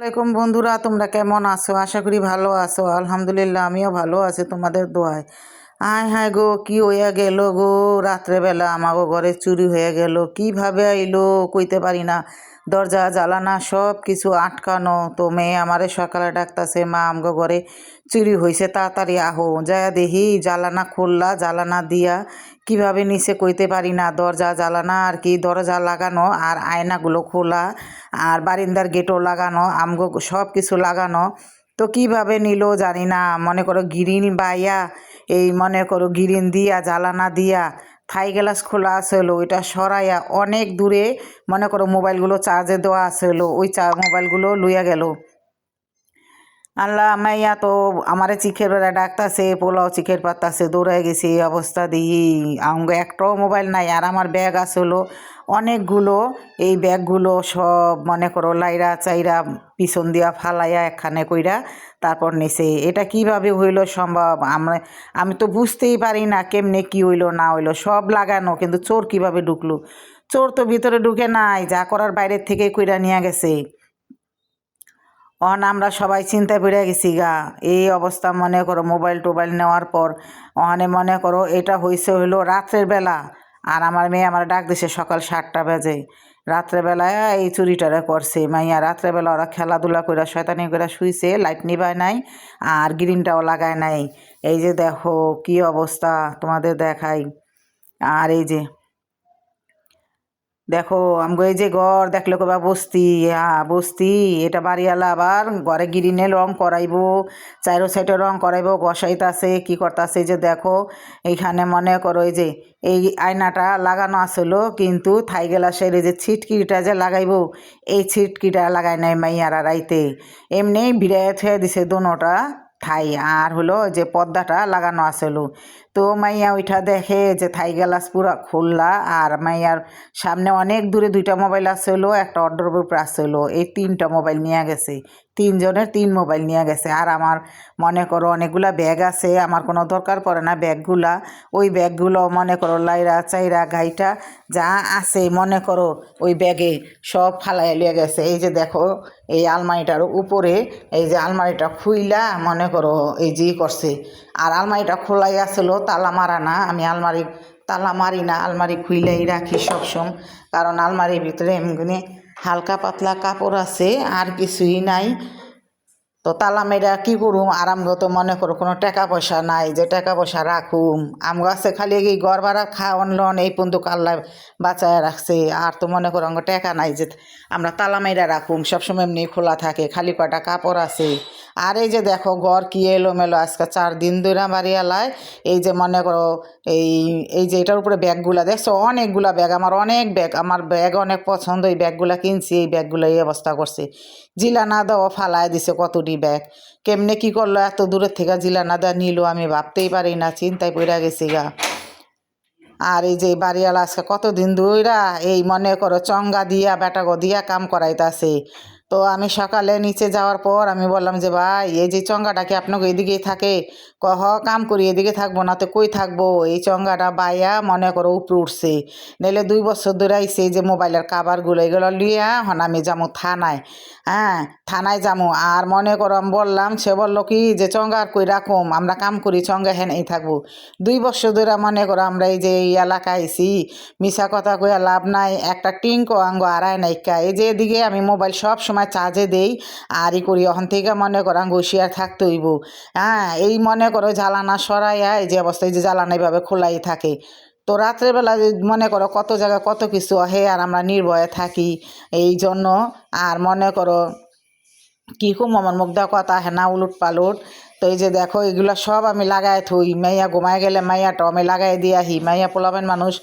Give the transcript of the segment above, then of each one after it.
আসসালামাইকুম বন্ধুরা, তোমরা কেমন আছো? আশা করি ভালো আছো। আলহামদুলিল্লাহ, আমিও ভালো আছি তোমাদের দোয়ায়। আয় হায় গো, কি হইয়া গেল গো! রাত্রেবেলা আমাগো ঘরে চুরি হয়ে গেল। কিভাবে আইলো কইতে পারি না। দরজা জালানা সব কিছু আটকানো। তো মেয়ে আমারে সকালে ডাকতাছে, মা আমগো ঘরে চুরি হয়েছে, তাড়াতাড়ি আহো। যায় দেখি জালানা খুললা, জালানা দিয়া কিভাবে নিচে কইতে পারি না। দরজা জালানা আর কি, দরজা লাগানো আর আয়নাগুলো খোলা আর বারিন্দার গেটও লাগানো, আমগো সব কিছু লাগানো। তো কিভাবে নিল জানি না। মনে করো গিরিন বাইয়া, এই মনে করো গিরিন দিয়া জালানা দিয়া থাই গ্লাস খোলা আসলো, ওইটা সরাইয়া অনেক দূরে মনে করো মোবাইলগুলো চার্জে দেওয়া আসলো, ওই মোবাইলগুলো লইয়া গেল। আল্লাহ, মাইয়া তো আমারে চিখের বেড়া ডাকতাছে, পোলাও চিখের পাতাছে, দৌড়ায় গেছি এই অবস্থা দিই। আঙ্গ একটাও মোবাইল নাই। আর আমার ব্যাগ আসলো অনেকগুলো। এই ব্যাগগুলো সব মনে করো লাইরা চাইরা পিছন দিয়া ফালাইয়া একখানে কইরা তারপর নিছে। এটা কিভাবে হইল সম্ভব? আমি তো বুঝতেই পারি না কেমনে কি হইলো না হইলো। সব লাগানো, কিন্তু চোর কিভাবে ঢুকলো? চোর তো ভিতরে ঢুকে নাই, যা করার বাইরের থেকে কইরা নিয়ে গেছে। আমরা সবাই চিন্তায় পড়ে গেছি গা। এই অবস্থা মনে করো মোবাইল টোবাইল নেওয়ার পর। মনে করো এটা হইলো রাত্রের বেলা। আর আমার মেয়ে আমার ডাক দিছে সকাল 7টা বাজে। রাত্রেবেলায় এই চুরিটারে করছে মাইয়া। রাত্রেবেলা ওরা খেলাধুলা করে শয়তানি করে শুইছে, লাইট নিবায় নাই আর গ্রিনটাও লাগায় নাই। এই যে দেখো কি অবস্থা, তোমাদের দেখাই। আর এই যে দেখো আমগো এই যে ঘর দেখলে কবা বস্তি। বস্তি। এটা বাড়িওয়ালা আবার ঘরে গিরিনে রং করাইবো, চাইরো সাইডে রং করাইবো, গসাইতাছে কি করতাছে। এই যে দেখো এইখানে মনে করো এই যে এই আয়নাটা লাগানো আসলো, কিন্তু থাই গ্লাসের এই যে ছিটকিটা যে লাগাইবো, এই ছিটকিটা লাগাই নাই মাইয়ারা রাইতে। এমনি ভিড়াইয়া থুয়ে দিছে দোনোটা থাই। আর হলো যে পর্দাটা লাগানো আসলো। তো মাইয়া ওইটা দেখে যে থাই গ্লাস পুরা খোলা। আর মাইয়ার সামনে অনেক দূরে 2টা মোবাইল আসলো, একটা অর্ডার উপর আসলো। এই 3টা মোবাইল নিয়ে গেছে। 3জনের 3 মোবাইল নিয়ে গেছে। আর আমার মনে করো অনেকগুলা ব্যাগ আছে, আমার কোনো দরকার পড়ে না ব্যাগগুলা। ওই ব্যাগগুলো মনে করো লাইরা চাইরা গাইটা যা আছে মনে করো ওই ব্যাগে সব ফালাইয়া লিয়ে গেছে। এই যে দেখো এই আলমারিটার উপরে, এই যে আলমারিটা খুইলা মনে করো এই যে করছে। আর আলমারিটা খোলাই আসলো, তালা মারা না। আমি আলমারি তালা মারি না, আলমারি খুইলাই রাখি সবসময়। কারণ আলমারির ভিতরে এমনি হালকা পাতলা কাপড় আছে, আর কিছুই নাই। তো তালা মেয়েরা কী করুম? আর আমগো তো মনে করো কোনো টাকা পয়সা নাই যে টাকা পয়সা রাখুম। আমগো আছে খালি এই ঘর ভাড়া খাওয়ান লন, এই পর্যন্ত আল্লাহ বাঁচায় রাখছে। আর তো মনে করো আমগো টাকা নাই যে আমরা তালা মেয়েরা রাখুম। সবসময় এমনি খোলা থাকে, খালি কটা কাপড় আছে। আর এই যে দেখো ঘর কি এলোমেলো আজকে 4 দিন ধরে বাড়িয়ালায়। এই যে মনে করো এই এই যে এটার উপরে ব্যাগগুলা দেখছো, অনেকগুলা ব্যাগ। আমার অনেক ব্যাগ, আমার ব্যাগ অনেক পছন্দ। এই ব্যাগগুলা কিনছি, এই ব্যাগগুলো এই অবস্থা করছে। জিলা না দেওয়া ফালায় দিছে কতটি ব্যাগ। কেমনে কি করলো এত দূরের থেকে জিলা না দেওয়া নিল, আমি ভাবতেই পারি না। চিন্তায় পড়ে গেছি গা। আর এই যে বাড়িওয়ালা আজকে কতদিন ধইরা এই মনে করো চঙ্গা দিয়া বেটাগো দিয়া কাম করাইতাছে। তো আমি সকালে নিচে যাওয়ার পর আমি বললাম যে ভাই, এই যে চঙ্গাটা কি আপনাকে এদিকেই থাকে? কহ কাম করি এদিকে থাকবো না তো কই থাকবো? এই চঙ্গাটা বাইয়া মনে করো উপরে উঠছে। নাইলে 2 বছর ধরে আইসে এই যে মোবাইলের কাভারগুলো এগুলো লিয়া হন আমি যাবো থানায়। হ্যাঁ, থানায় যাবো। আর মনে করো আমি বললাম, সে বললো কি যে চঙ্গার কই রাখুম, আমরা কাম করি চঙ্গা হেনেই থাকবো। 2 বছর ধরে মনে করো আমরা এই যে এই এলাকায় আইসি, মিশা কথা কইয়া লাভ নাই। একটা টিঙ্কো আঙ্গ আড়াই নাইকা। এই যে এদিকে আমি মোবাইল সব সময় চার্জে দেই আর ই করি। ওখান থেকে মনে করো আঙ্গ হুঁশিয়ার থাকতে হইব। হ্যাঁ, এই মনে করো জ্বালানা সরাইয়া এই যে অবস্থা, এই যে জ্বালানা এইভাবে খোলাই থাকে। তো রাত্রেবেলা মনে করো কত জায়গায় কত কিছু আহে, আর আমরা নির্ভয়ে থাকি এই জন্য। আর মনে করো কি খুব আমার মুখ দেওয়া কথা হেনা উলুট পালুট। তো এই যে দেখো এগুলো সব আমি লাগাই থই। মাইয়া ঘুমায় গেলে মাইয়াটাও আমি লাগাই দিয়ে আহি। মাইয়া পোলাবেন মানুষ।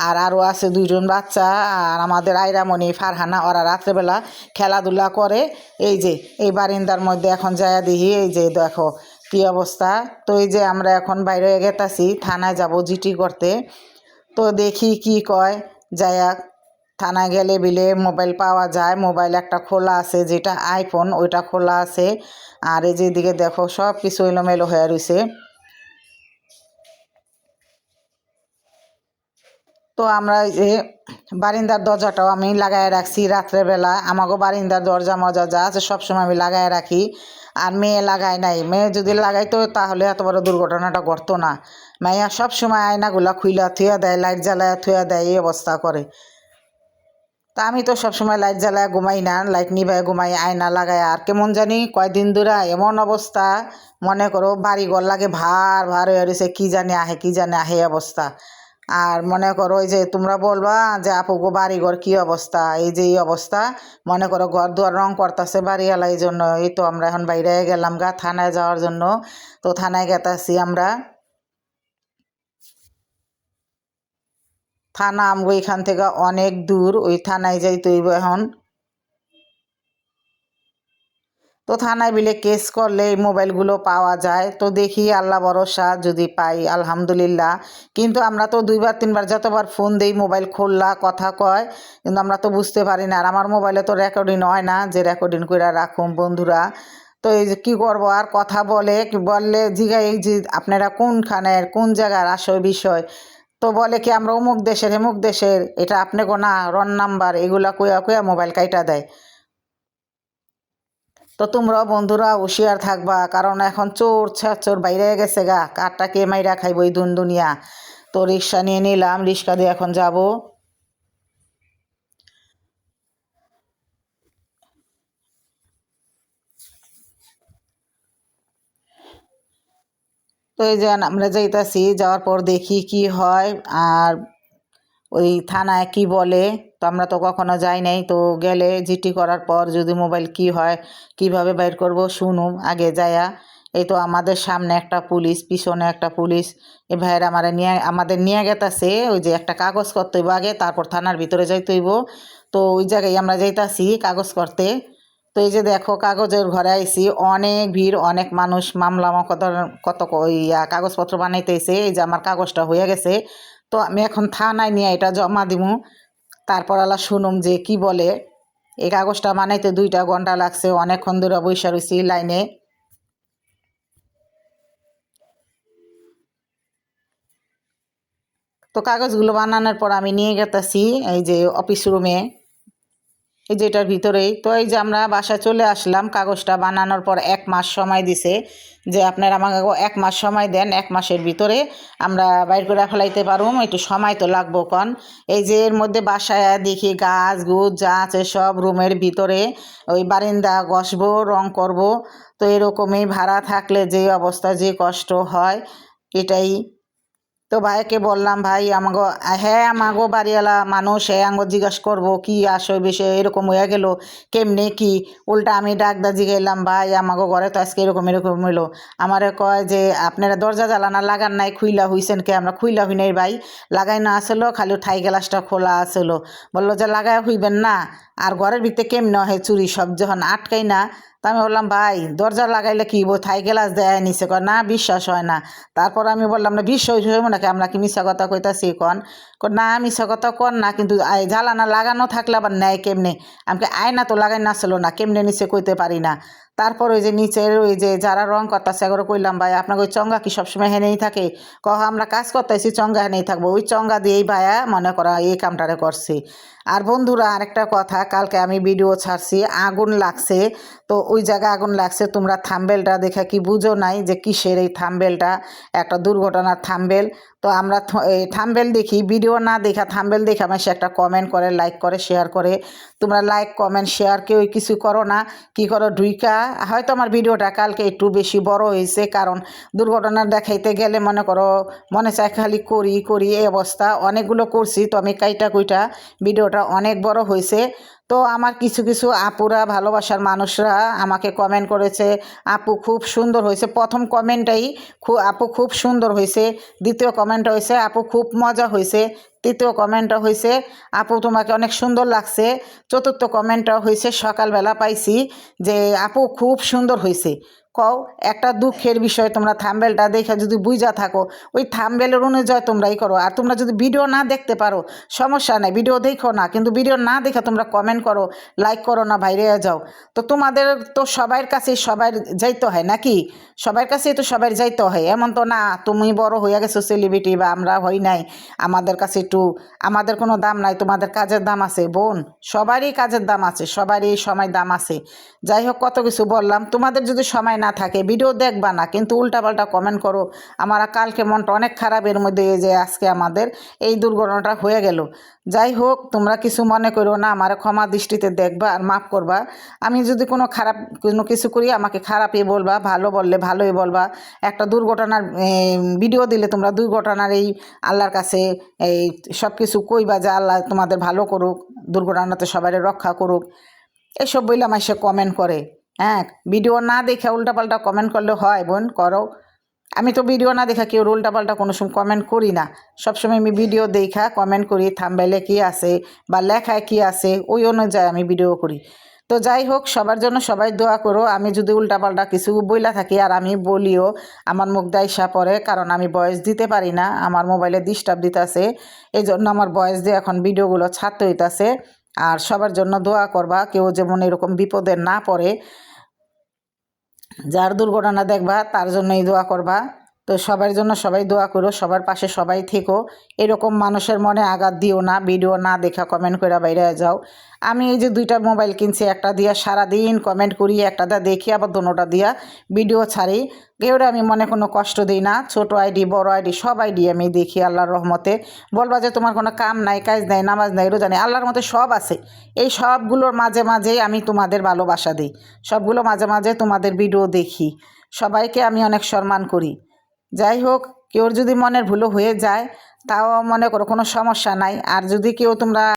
আর আরও আছে 2জন বাচ্চা। আর আমাদের আইরামণি ফারহানা, ওরা রাত্রেবেলা খেলাধুলা করে। এই যে এই বারিন্দার মধ্যে এখন যায়া দিহি, এই যে দেখো কি অবস্থা। তো এই যে আমরা এখন বাইরে গেতাছি, থানায় যাব জিটি করতে। তো দেখি কি কয়। যায়া থানায় গেলে বিলে মোবাইল পাওয়া যায়। মোবাইল একটা খোলা আছে, যেটা আইফোন ওইটা খোলা আছে। আর এই যে এদিকে দেখো সব কিছু এলোমেলো হয়ে রয়েছে। তো আমরা এই যে বারিন্দার দরজাটাও আমি লাগায় রাখছি রাত্রেবেলা। আমাকেও বারিন্দার দরজা মজা যা আছে সবসময় আমি লাগায় রাখি। আর মেয়ে লাগায় নাই, মেয়ে যদি লাগাইতো তাহলে এত বড় দুর্ঘটনাটা ঘটতো না। মাইয়া সবসময় আয়নাগুলা খুইলা থুয়া দেয়, লাইট জ্বালায় থুয়া দেয়, এই অবস্থা করে। তা আমি তো সবসময় লাইট জ্বালায় ঘুমাই না, লাইট নিভায় ঘুমাই আয়না লাগায়। আর কেমন জানি কয়দিন ধরে এমন অবস্থা, মনে করো বাড়ি ঘর লাগে ভার ভার হয়ে রয়েছে, কি জানি আহে কি জানি আহে অবস্থা। আর মনে করো ওই যে তোমরা বলবা যে আপু গো বাড়ি ঘর কী অবস্থা, এই যে এই অবস্থা। মনে করো ঘর দুয়ার রং করতেছে বাড়িওয়ালা, এই জন্য এই তো আমরা এখন বাইরে গেলাম গা থানায় যাওয়ার জন্য। তো থানায় গেতাছি আমরা। থানা আমগো এখান থেকে অনেক দূর, ওই থানায় যাইতে হইব এখন। তো থানায় বিলে কেস করলে এই মোবাইলগুলো পাওয়া যায়। তো দেখি আল্লাহ ভরসা যদি পাই আলহামদুলিল্লাহ। কিন্তু আমরা তো দুইবার তিনবার যতবার ফোন দিই মোবাইল খোলা কথা কয়, কিন্তু আমরা তো বুঝতে পারি না। আর আমার মোবাইলে তো রেকর্ডিং হয় না যে রেকর্ডিং করে রাখুন বন্ধুরা। তো এই যে কী করবো আর, কথা বলে বললে জিগাই এই যে আপনারা কোনখানের কোন জায়গার আসল বিষয়। তো বলে কি আমরা অমুক দেশের এমুক দেশের, এটা আপনি না রন নাম্বার, এগুলা কইয়া কইয়া মোবাইল কাইটা দেয়। তো তোমরাও বন্ধুরা হুঁশিয়ার থাকবা, কারণ এখন চোর ছাচোর বাইরে গেছে গা, কারটা কে মাইরা খাইব এই দুনিয়া। তো রিক্সা নিয়ে নিলাম, রিক্সা দিয়ে এখন যাব। তো এই যে আমরা যাইতাছি, যাওয়ার পর দেখি কি হয়। আর ওই থানায় কি বলে, তো আমরা তো কখনো যাই নাই। তো গেলে জিটি করার পর যদি মোবাইল কি হয়, কিভাবে বাইর করব শুনুম আগে যায়া। এই তো আমাদের সামনে একটা পুলিশ, পিছনে একটা পুলিশ। এ ভাইয়ের আমাদের নিয়ে গেতাছে, ওই যে একটা কাগজ করতে হইব আগে, তারপর থানার ভিতরে যাইতে হইব। তো ওই জায়গায় আমরা যাইতাছি কাগজ করতে। তো এই যে দেখো কাগজের ঘরে আইছি, অনেক ভিড়, অনেক মানুষ মামলা মকদ্দমা কত কাগজপত্র বানাইতেছে। এই যে আমার কাগজটা হয়ে গেছে। তো আমি এখন থানায় নিয়ে এটা জমা দিমু, তারপর আলা শুনুম যে কি বলে। এই কাগজটা বানাইতে 2টা ঘন্টা লাগছে, অনেকক্ষণ ধরে বইসা রইছি লাইনে। তো কাগজগুলো বানানোর পর আমি নিয়ে গেতাছি এই যে অফিস রুমে, এই যে এটার ভিতরেই। তো এই যে আমরা বাসায় চলে আসলাম, কাগজটা বানানোর পর 1 মাস সময় দিছে, যে আপনারা আমাকে 1 মাস সময় দেন, 1 মাসের ভিতরে আমরা বাইর করে ফেলাইতে পারুম, একটু সময় তো লাগবো কন। এই যে এর মধ্যে বাসায় দেখি গাছ গুছ যা আছে সব রুমের ভিতরে, ওই বারিন্দা ঘষবো রং করব। তো এরকমই ভাড়া থাকলে যে অবস্থা যে কষ্ট হয়, এটাই। তো ভাইকে বললাম ভাই আমাগো, হ্যাঁ আমাগো বাড়িওয়ালা মানুষ, হ্যাঁ আমাগো জিজ্ঞাসা করবো কি আসো বেশি এরকম হয়ে গেল কেমনে কি। উল্টা আমি ডাকদা জিগাইলাম ভাই আমাগো ঘরে তো আজকে এরকম এরকম হইলো। আমারে কয় যে আপনারা দরজা জ্বালানা লাগান নাই, খুইলা হইছেন কে? আমরা খুইলা হই নাই ভাই, লাগাই না আসলো, খালি ঠাই গ্লাসটা খোলা আসলো। বললো যে লাগাই হইবেন না, আর ঘরের ভিতরে কেমনে হয় চুরি, সব যখন আটকাই না। তা আমি বললাম ভাই দরজা লাগাইলে কি থাই গ্লাস দেয় নিচে, কয় না বিশ্বাস হয় না। তারপর আমি বললাম না বিশ্বাস হইব নাকি, আমরা কি মিশা কথা কইতাছি কন? না মিশা কথা কন না, কিন্তু জ্বালানা লাগানো থাকলে আবার নেয় কেমনে? আমাকে আয়না তো লাগাই না ছিল না, কেমনে নিচে কইতে পারি না। তারপর ওই যে নিচের ওই যে যারা রং করতেছে এগুলো কইলাম ভাই আপনাকে ওই চঙ্গা কি সবসময় হেনেই থাকে? আমরা কাজ করতেছি চঙ্গা হেনেই থাকবো, ওই চঙ্গা দিয়েই ভাইয়া মনে করা এই কামটারে করছি। আর বন্ধুরা আরেকটা কথা, কালকে আমি ভিডিও ছাড়ছি আগুন লাগছে। তো ওই জায়গায় আগুন লাগছে, তোমরা থাম্বেলটা দেখে কি বুঝো নাই যে কিসের এই থাম্বেলটা, একটা দুর্ঘটনার থাম্বেল। তো আমরা এই থাম্বেল দেখি, ভিডিও না দেখা থাম্বেল দেখে আমার সে একটা কমেন্ট করে, লাইক করে, শেয়ার করে। তোমরা লাইক কমেন্ট শেয়ার কেউ কিছু করো না, কি করো ঢুইকা। হয়তো আমার ভিডিওটা কালকে একটু বেশি বড় হয়েছে, কারণ দুর্ঘটনা দেখাইতে গেলে মনে করো মনে চায় খালি করি করি এই অবস্থা। অনেকগুলো করছি তো আমি কাইটা কুইটা ভিডিওটা অনেক বড় হয়েছে। তো আমার কিছু কিছু আপুরা ভালোবাসার মানুষরা আমাকে কমেন্ট করেছে, আপু খুব সুন্দর হয়েছে। প্রথম কমেন্টটাই আপু খুব সুন্দর হয়েছে, দ্বিতীয় কমেন্টটা হয়েছে আপু খুব মজা হয়েছে, তৃতীয় কমেন্টটা হয়েছে আপু তোমাকে অনেক সুন্দর লাগছে, চতুর্থ কমেন্টটা হয়েছে সকালবেলা পাইছি যে আপু খুব সুন্দর হয়েছে। কও একটা দুঃখের বিষয়, তোমরা থাম্বেলটা দেখে যদি বুঝা থাকো ওই থাম্বেলের অনুযায়ী তোমরাই করো। আর তোমরা যদি ভিডিও না দেখতে পারো সমস্যা নাই, ভিডিও দেখো না, কিন্তু ভিডিও না দেখে তোমরা কমেন্ট করো, লাইক করো না, বাইরে যাও। তো তোমাদের তো সবার কাছে সবার যাইতে হয় নাকি? সবার কাছেই তো সবার যাইতে হয়, এমন তো না তুমি বড় হয়ে গেছো সেলিব্রিটি বা আমরা হই নাই, আমাদের কাছে একটু আমাদের কোনো দাম নাই, তোমাদের কাজের দাম আছে বোন, সবারই কাজের দাম আছে, সবারই সময় দাম আছে। যাই হোক, কত কিছু বললাম। তোমাদের যদি সময় না থাকে ভিডিও দেখবা না, কিন্তু উল্টাপাল্টা কমেন্ট করো। আমার কালকে মনটা অনেক খারাপ, এর মধ্যে এই যে আজকে আমাদের এই দুর্ঘটনাটা হয়ে গেল। যাই হোক, তোমরা কিছু মনে করো না, আমার ক্ষমা দৃষ্টিতে দেখবা আর মাফ করবা। আমি যদি কোনো খারাপ কোনো কিছু করি আমাকে খারাপই বলবা, ভালো বললে ভালোই বলবা। একটা দুর্ঘটনার ভিডিও দিলে তোমরা দুর্ঘটনার এই আল্লাহর কাছে এই সব কিছু কইবা যে আল্লাহ তোমাদের ভালো করুক, দুর্ঘটনাতে সবাই রক্ষা করুক। এসব বললাম এসে কমেন্ট করে। হ্যাঁ, ভিডিও না দেখে উল্টাপাল্টা কমেন্ট করলে হয় বোন? করো। আমি তো ভিডিও না দেখা কেউ উল্টাপাল্টা কোনো সময় কমেন্ট করি না, সবসময় আমি ভিডিও দেখা কমেন্ট করি, থাম্বনেইলে কী আছে বা লেখায় কী আছে ওই অনুযায়ী আমি ভিডিও করি। তো যাই হোক, সবার জন্য সবাই দোয়া করো। আমি যদি উল্টাপাল্টা কিছু বইলা থাকি আর আমি বলিও, আমার মুখ দায়সা পড়ে, কারণ আমি ভয়েস দিতে পারি না, আমার মোবাইলে ডিস্টার্ব দিতেছে, এই জন্য আমার ভয়েস দিয়ে এখন ভিডিওগুলো ছাড়তে হইতাছে। আর সবার জন্য দোয়া করবা, কেউ যেমন এরকম বিপদে না পড়ে, যার দুর্ঘটনা দেখবা তার জন্যই দোয়া করবা। তো সবার জন্য সবাই দোয়া করো, সবার পাশে সবাই থেকো, এরকম মানুষের মনে আঘাত দিও না, ভিডিও না দেখা কমেন্ট করে বাইরে যাও। আমি এই যে 2টা মোবাইল কিনছি, একটা দিয়া সারাদিন কমেন্ট করি, একটা দা দেখি, আবার দোনোটা দিয়া ভিডিও ছাড়ি। কেউরে আমি মনে কোনো কষ্ট দিই না, ছোট আইডি বড় আইডি সব আইডি আমি দেখি আল্লাহর রহমতে। বলবা যে তোমার কোনো কাম নাই, কাজ নাই, নামাজ নাই, রোজা নেই, আল্লাহর মতে সব আছে। এই সবগুলোর মাঝে মাঝেই আমি তোমাদের ভালোবাসা দিই, সবগুলো মাঝে মাঝে তোমাদের ভিডিও দেখি, সবাইকে আমি অনেক সম্মান করি। যাই হোক, কেউর যদি মনের ভুলও হয়ে যায় তাও মনে করো কোনো সমস্যা নাই। আর যদি কেউ তোমরা